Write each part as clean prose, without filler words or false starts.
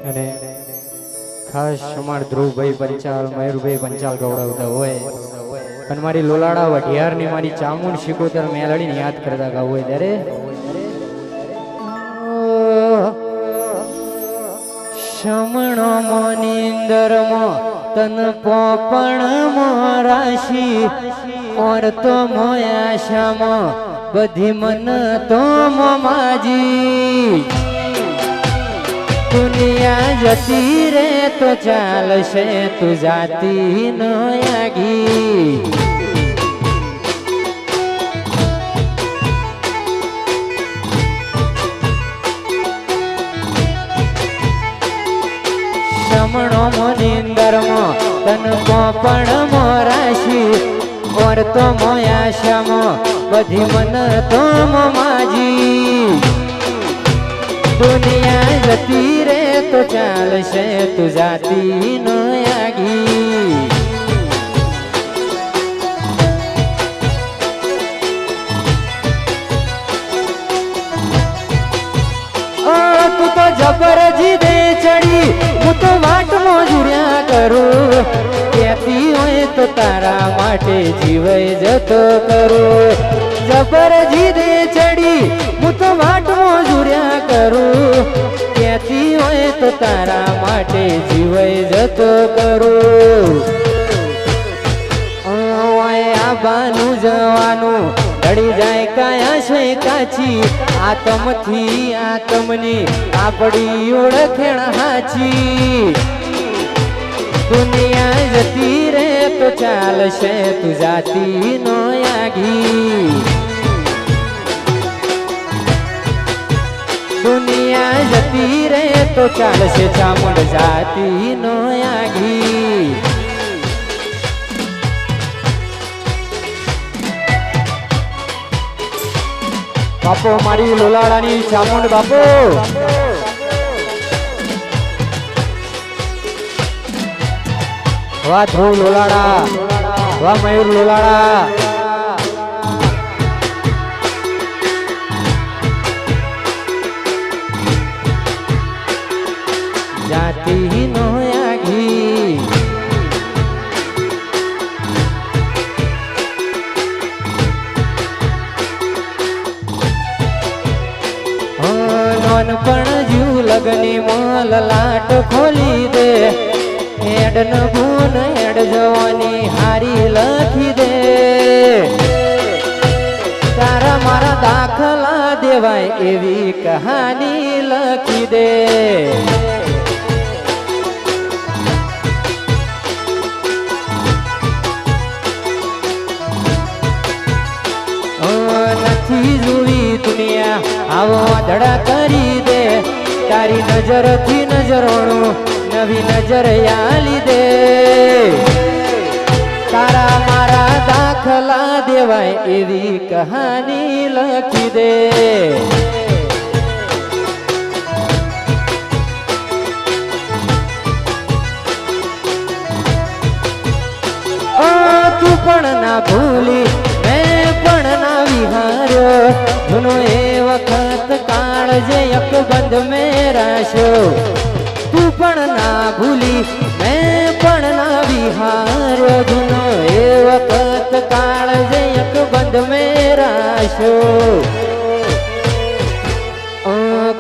અને ખાસ અમાર ધ્રુવભાઈ પંચાલ મયુરભાઈ પંચાલ ગૌરવતા હોય અને મારી લોલાડા વઢિયાર ની મારી ચામુંડ શિકોતર મેલડીને યાદ કરતા ગાવ હોય ત્યારે શમણો મોનિંદર મો તન પોપણ મો રાશિ ઓર તો મોયા શ્યામ બધી મન તો માજી દુનિયા જતી રે તો ચાલશે તું જાતી ન આગી શમણો મોનિંદર મો તન પોપણ મો રાશિ ઓર તો મોયા શ્યામ બધી મન તો માજી દુનિયા જતી રે તો ચાલશે તું જાતી ન આગી તું તો જબર જીદે ચડી હું તો વાટ મોજુર્યા કરું કહેતી હોય તો તારા માટે જીવાય જતો કરું જબર જીદે ચડી હું તો વાટ મોજુર્યા કરું કહેતી હોય તો તારા માટે જીવાય જતો કરું આબાનું જવાનું ડળી જાય કાયા છે કાચી આતમથી આતમની આપણી ઓળખેણ હાચી દુનિયા જતી રે તો ચાલશે તું જાતી નો આગી દુનિયા જતી રે તો ચાલશે ચામુંડ જાતી નો આગી બાપો મારી લોલાડાની ચામુંડ બાપો વાહ ધ્રુવ લોલાડા વાહ મયુર લોલાડા જાતી નો આગી પણ જીવ લગની મોલ લાટ ખોલી દે હેડ ન ભૂન હેડ જવાની હારી લખી દે તારા મારા દાખલા દેવાય એવી કહાની લખી દે નથી જોવી દુનિયા આવો ધડા કરી દે તારી નજરથી નજરોણું નવી નજર આલી દે તારા મારા દાખલા દેવાય એવી કહાની લખી દે તું પણ ના ભૂલી મેં પણ ના વિહાર્યો જૂનો એ વખત કાળ જે અકબંધ મેરાશો તું પણ ના ભૂલી મેં પણ ના વિહાર્યો જૂનો એ વખત કાળ જે અકબંધ મેરાશો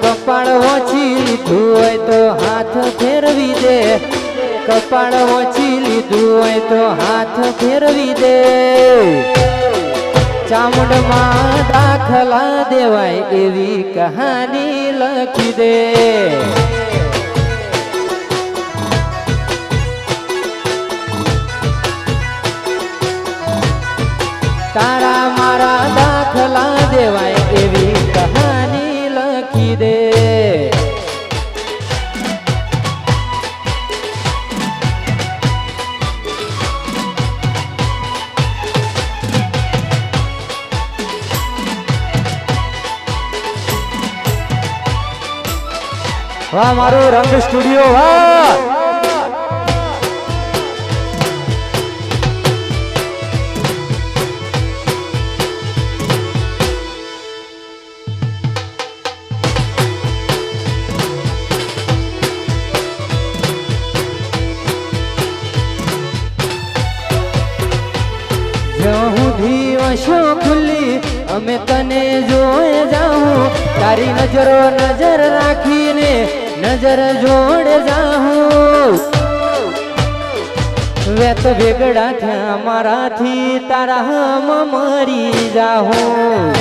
કપાળ ઓછી લીધું હોય તો હાથ ફેરવી દે કપાળ ઓછી લીધું હોય તો હાથ ફેરવી દે ચામુંડમાં દાખલા દેવાય એવી કહાની લખી દે તારા મારા દાખલા દેવાય એવી કહાની લખી દે વાહ મારું રંગ સ્ટુડિયો વાહ ખુલ્લી અમે તને જોઈ જાઉં તારી નજરો નજર રાખીને નજર જોડે જાઉં વેત વેગડા થયા મારાથી તારા હમ મરી જાઉં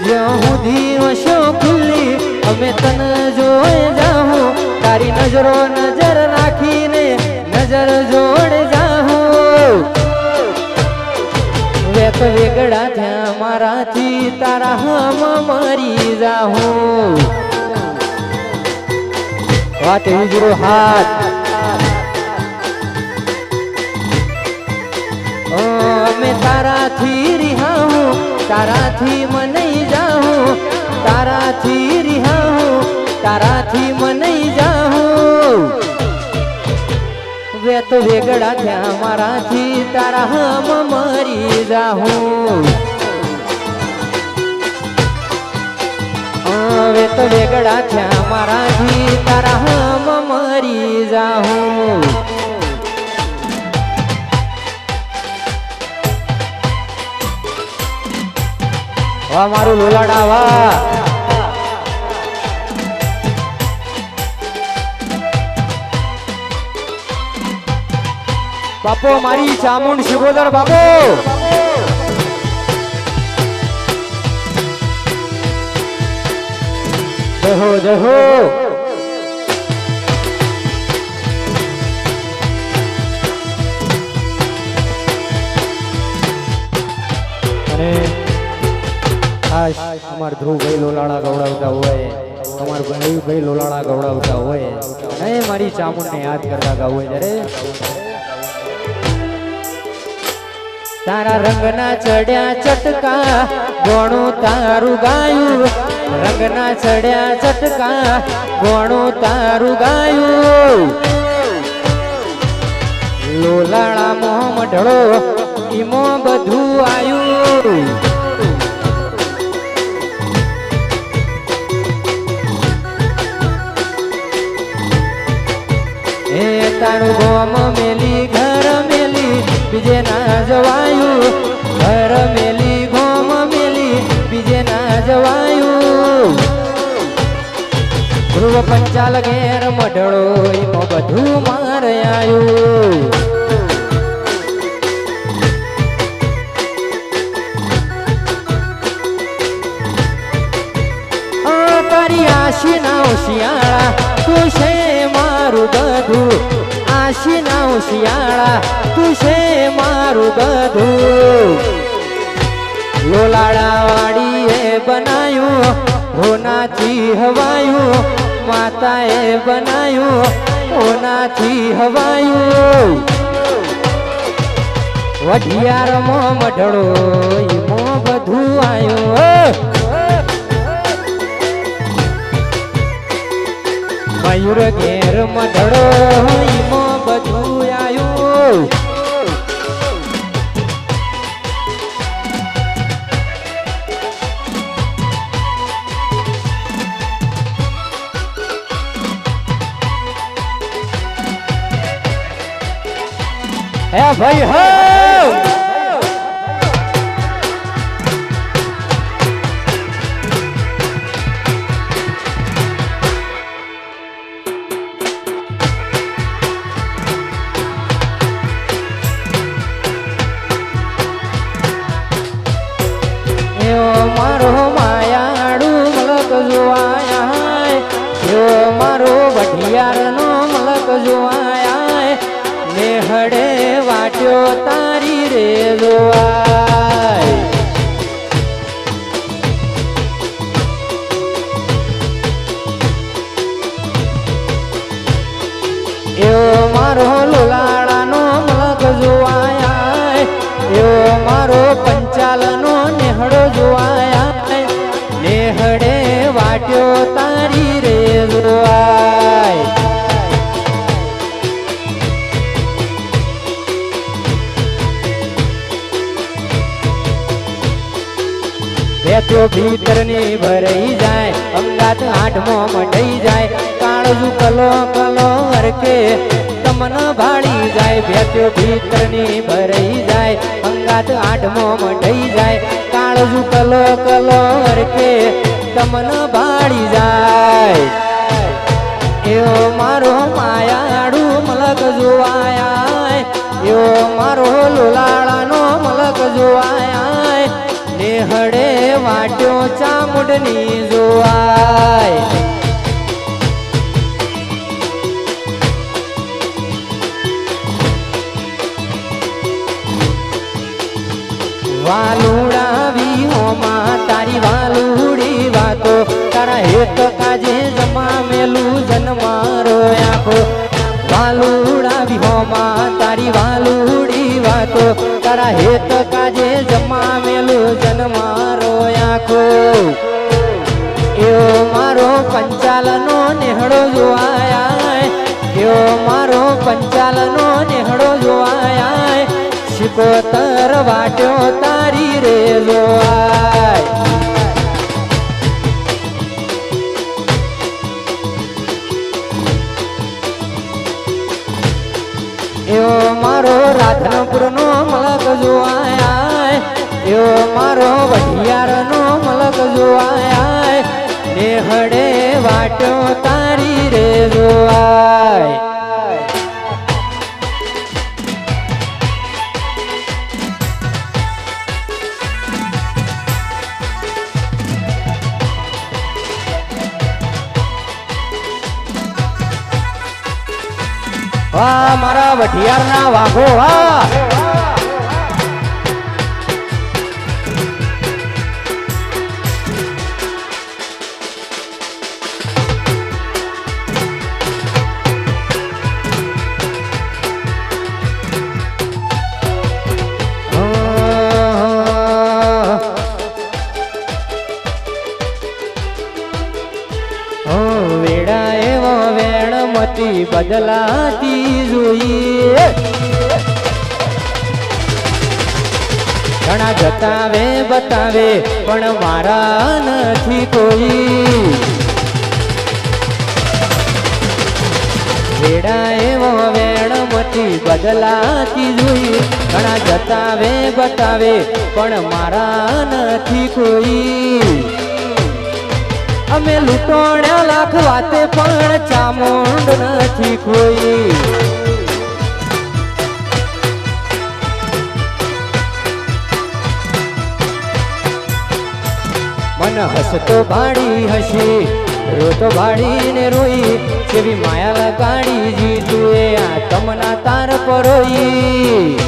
જ્યાં સુધી વશો ખુલ્લી અમે તને જોઈ જાઉં તારી નજરો નજર રાખીને નજર જોડે જાઉં વેત વેગડા થયા મારાથી તારા હમ મરી જાઉં વાત ઉજરો હાથ અમે તારાથી રિહાઉં તારાથી મનઈ જાઉં તારાથી રિહાઉં તારાથી મનઈ જાઉં વેત વેગડા થયા મારાથી તારા હમ મરી જાઉં વેત વેગડા થયા મારાથી તારા હમ મરી જાઉં વાહ મારું લોલાડા વાહ બાપો મારી ચામુંડ શિવોદર બાપો જહો જહો અને અમાર ધ્રુવભાઈ લોલાડા ગવડાવતા હોય અમાર ભાઈ લોલાડા ગવડાવતા હોય અને મારી ચામુંડને યાદ કરતા ગાવ હોય ત્યારે તારા રંગના ચડ્યા ચટકા ગોણું તારું ગાયું રંગના ચડ્યા ચટકા ગોણું તારું ગાયું લોલાડા મોહ મઢળો ઈમો બધું આયું એ તારું ગોમ મેલી ઘર મેલી બીજે ના જવાયું ઘર મેલી ગોમ મેલી બીજે ના જવાયું ધ્રુવ પંચાલ ઘેર મઢળો એમાં બધું માર આયું તારી આશી ના શિયાળા તું છે મારું બધું આશી ના શિયાળા તું છે મારું બધું લોલાડા વાડીએ બનાયું હોનાથી હવાયું માતાએ બનાયું હોનાથી હવાયું વઢિયાર મો મઢળો ઈમો બધું આયું મયુર ઘેર મઢળો ઈમો બધું આયું હે ભાઈ હો મારો માયાડુ મલક જોવાયા યો મારો વઢિયારનો મલક જોવાયા ને હડે વાટ્યો તારી રે જોવાય યો મારો લોલાડાનો મલક જોવાયા યો મારો પંચાલનો નેહડો જોવાયા નેહડે વાટ્યો તારી રે જોવાય ભીતરની ભરાઈ જાય અમદાવાદ આઠમો મઢાઈ જાય કાળજુ કલો કલો હરકે તમન ભાળી જાય ભેત્યો ભીતરની ભરાઈ જાય અંગાત આઠમો મઢઈ જાય કાળજુ કલો કલો હરકે તમન ભાળી જાય એવો મારો માયાડું મલક જોવાય એવો મારો લોલાળાનો મલક જોવાય નેહડે વાટ્યો ચામુંડની જોવાય વાલુડા વિહોમાં તારી વાલુડી વાતો તારા હેત કાજે જમા મેલું જન્મારો આખો વાલુડા વિહોમાં તારી વાલુડી વાતો તારા હેત કાજે જમા મેલું જન્મારો આખો એવો મારો પંચાલનો નેહડો જોવાય એવો મારો પંચાલનો નેહડો જોવાય શિકોતર વાટ્યો તારી રે જોવાય એવો મારો રાધનપુરનો મલક જોવાય એવો મારો વઢિયારનો મલક જોવાય નેહડે વાટ્યો તારી રે જોવાય વાહ મારા વઢિયારના વાઘો વાહ બદલાતી જોઈએ ઘણા જતાવે બતાવે પણ મારા નથી કોઈ વેડા એવો વેણમતી બદલાતી જોઈએ ઘણા જતાવે બતાવે પણ મારા નથી કોઈ અમે લૂંટોણ્યા લાખ વાતે પણ ચામુંડ નથી કોઈ મન હસતો ભાડી હસી રોતો ભાડીને રોઈ કેવી માયા લગાડી જીતુએ આ તમના તાર પરોઈ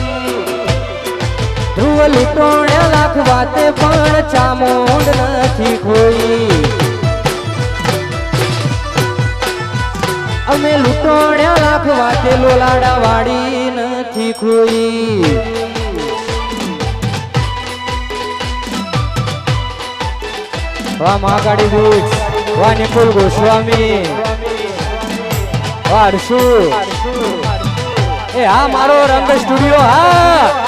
ધ્રુવ લૂંટોણ્યા લાખ વાતે પણ ચામુંડ નથી કોઈ અમે લૂંટોણ્યા લાખ વાતે લોલાડા વાળી નથી કોઈ વાહ મહાકાળી બીચ વાહ નિકુલ ગોસ્વામી વાહ હર્ષુ એ હા મારો રંગ સ્ટુડિયો હા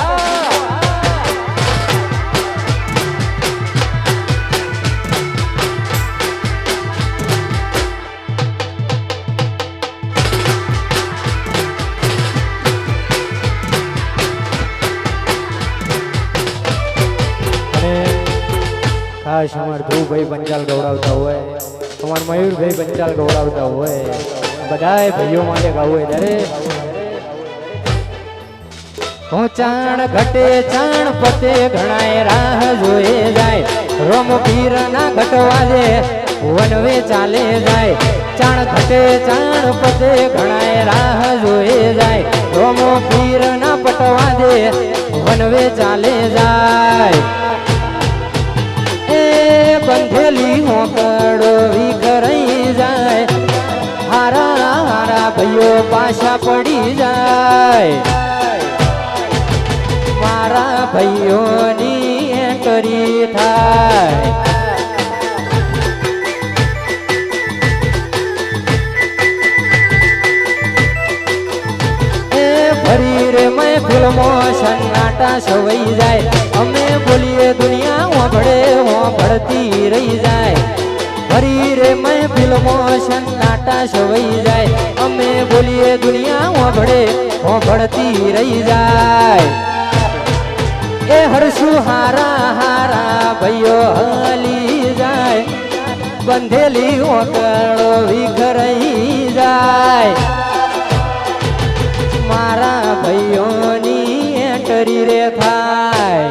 ખાસ અમાર ધ્રુવભાઈ પંચાલ ગૌડાવતા હોય અમાર મયુરભાઈ પંચાલ ગૌડાવતા હોય બધાય ભાઈઓ માટે ગાવું હોય ત્યારે ચાણ ઘટે ચાણ પતે ઘણાય રાહ જોએ જાય રોમ પીર ના ઘટવા દે વનવે ચાલે જાય ચાણ ઘટે ચાણ પતે ઘણાય રાહ જોએ જાય રોમ પીર ના પટવા દે વનવે ચાલે જાય બંધેલી હોકડો વિખરાઈ જાય હારા હારા ભાઈઓ પાછા પડી જાય મારા ભાઈઓની એન્ટ્રી થાય ફરી રે મેં ફિલ્મો સન્નાટા સવાઈ જાય અમે બોલીએ દુનિયા વાંભળે વાંભળતી રહી જાય ફરી રે મેં ફિલ્મો સન્નાટા કાંટા સવાઈ જાય અમે બોલીએ દુનિયા ઓભળતી રહી જાય એ હરસુ હારા હારા ભાઈઓ હલી જાય બંધેલી ઓકળો વિખરાઈ જાય મારા ભાઈઓની એન્ટરી રે થાય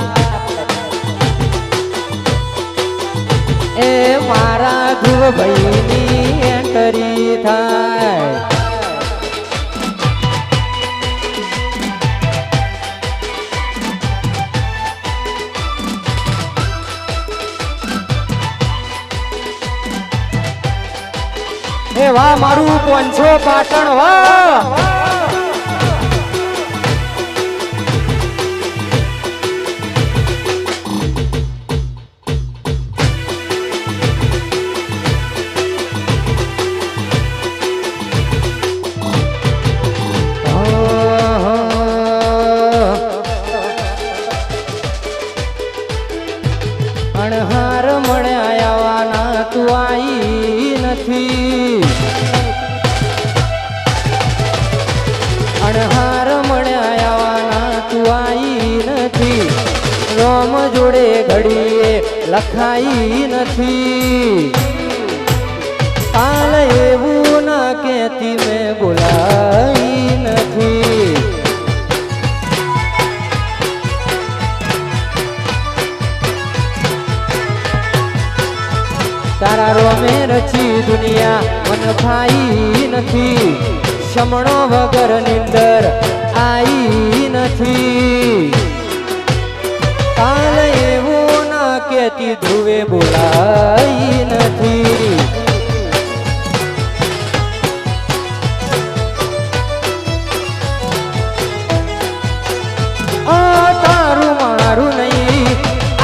એ મારા ધ્રુવ ભાઈની એન્ટરી થાય એ વાહ મારું 500 પાટણ વાહ અણહાર મળ્યા આવવાના તું આઈ નથી અણહાર મળ્યા આવવાના તું આઈ નથી રોમ જોડે ઘડીએ લખાઈ નથી કાલ એવું ના કહેતી મેં બોલાઈ નથી તારા રોમે રચી દુનિયા મન ખાઈ નથી શમણો વગર નિંદર આઈ નથી કાલ એવું ના કહેતી ધ્રુવે બોલાઈ નથી તારું મારું નહીં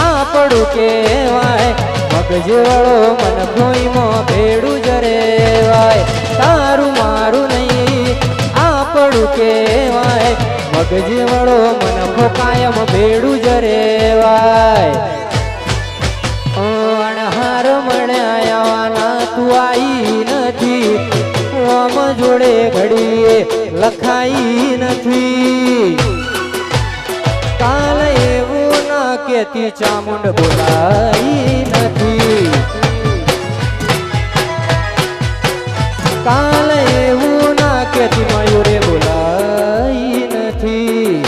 આપણું કહેવાય મગજવાળો મન ભોઈમાં ભેડું જ રેવાય તારું મારું નહીં આપણું કહેવાય મગજવાળો મન કાયમ ભેડું જ રેવાય અણહાર મળ્યા આવવાના તું આઈ નથી રોમ જોડે ઘડીએ લખાઈ નથી કાલ એવું ના કહેતી ચામુંડ બોલાઈ નથી કાલ એવું ના કહેતી મયુરે બોલાઈ નથી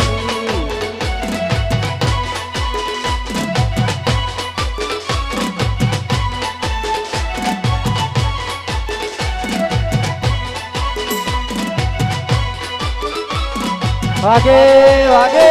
વાગે વાગે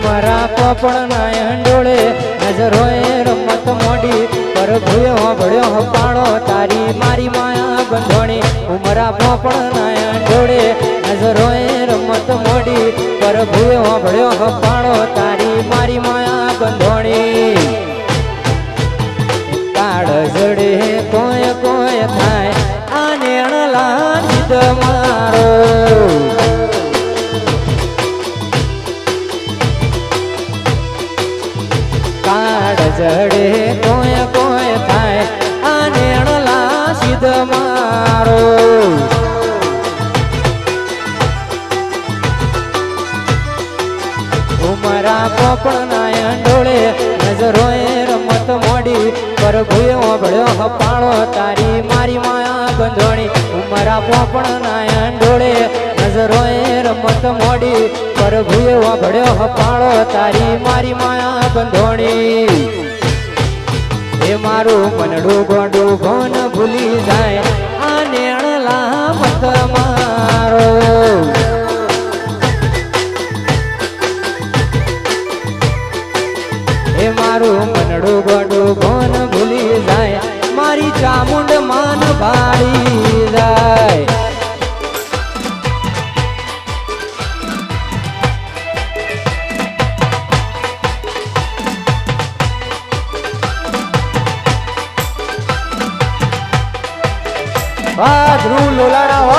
મારા પોપડના હંડોળે નજરોએ રમત મોડી પર ભૂયો ભળ્યો હપાણો તારી મારી માયા બંધોણી ઉમરા પોપડના હંડોળે નજરોએ રમત મોડી પર ભૂયો ભળ્યો હપાણો તારી મારી માયા બંધોણી કાળ જડે કોઈ કોઈ થાય આ નેણલા નિદ મારો કાળ જડે કોઈ કોઈ થાય આ નેણલા સિદ્ધ મારો ઉમરા પોપડના અંડોળે નજરોએ રમત મોડી પર ભૂયો ભળ્યો હપાણો તારી મારી માયા બંધોણી ઉમરા પોપડના અંડોળે નજરોએ રમત મોડી પર ભૂયો ભળ્યો હપાણો તારી મારી માયા બંધોણી એ મારું મનડું ગોડું ભોન ભૂલી જાય આ નેણલા મત મારો એ મારું મનડું ગોડું ભોન ભૂલી જાય મારી ચામુંડ માન ભાળી જાય ધ્રુવ લોલાડા હો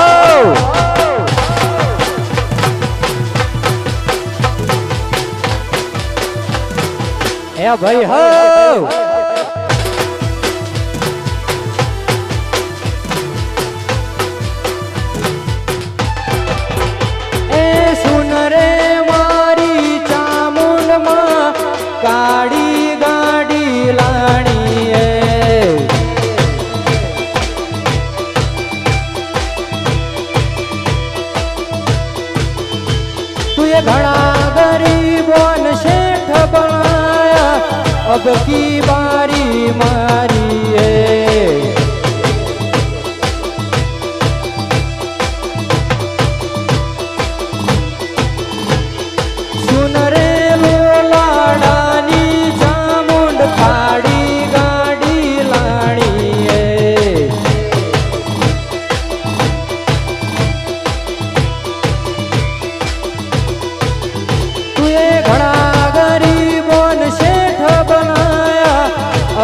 એ ભાઈ હો એ સુન રે મારી ચામુંડ માં કાળી ગાડી લાણી એ તુએ ઘણા ગરીબોન શેઠ બનાયા अब की बारी मारी है सुन रे लोलाडानी चामुंड काड़ी गाड़ी लाणी है तुए घड़ा गरीबोन शेठ बनाया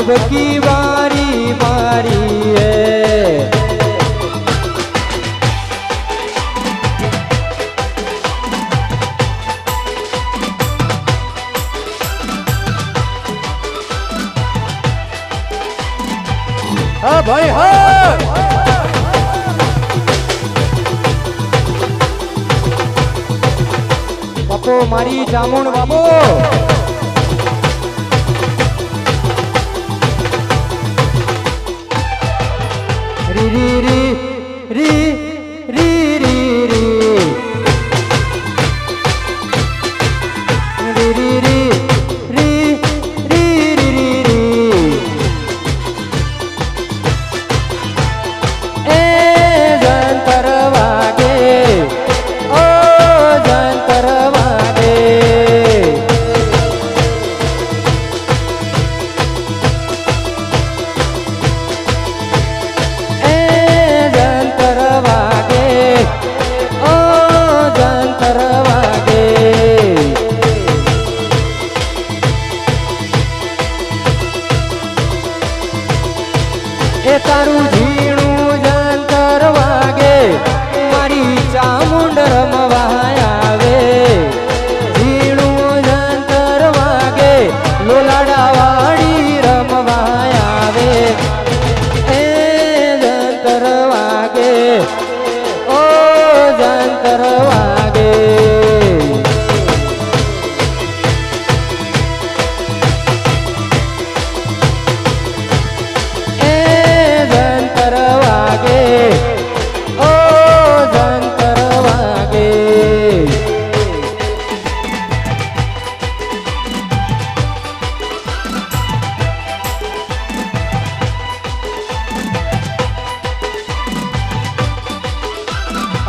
अब की बारी मारी है हाँ भाई हाँ बापो मारी चामुंड बापो री री री री री री री री री री री री री री ए जंतर वागे ओ जंतर वागे तारू झीणू जंतर वागे मारी चामुंड रमवायावे झीणू जंतर वागे लोलाडा वाड़ी रमवायावे ए जंतर वागे ओ जंतर वागे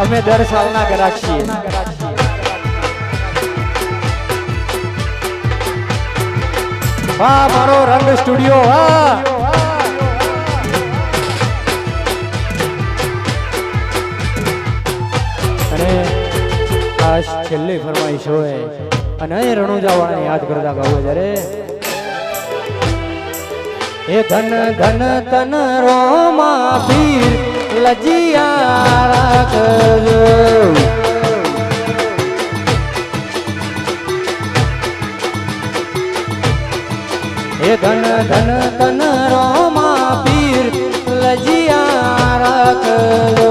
અમે દર સાલના ગ્રાહક છીએ વાહ મારો રંગ સ્ટુડિયો વાહ અને આ છેલ્લી ફરમાઈશ હોય અને રણુજા વાળાને યાદ કરતા ગાવું જ્યારે એ ધન ધન તન રોમા પીર લજિયા રાખજો એ ધન ધન તન રોમા પીર લજિયા રાખજો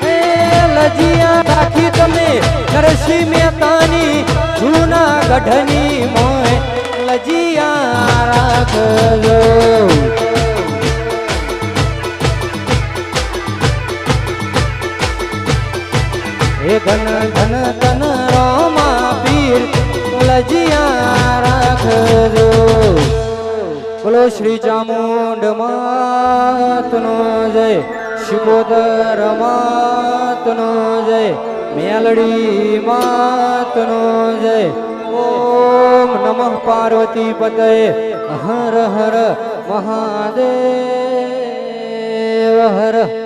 એ લજિયા રાખી તમે નરસિંહ મહેતાની જૂના ગઢની મોય લજિયા રાખજો એ ઘન ઘન તન રોમા પીર લજિયા રાખજો બોલો શ્રી ચામુંડ માતનો જય શિકોતર માતનો જય મેલડી માતનો જય ઓમ નમઃ પાર્વતી પતય હર હર મહાદેવ હર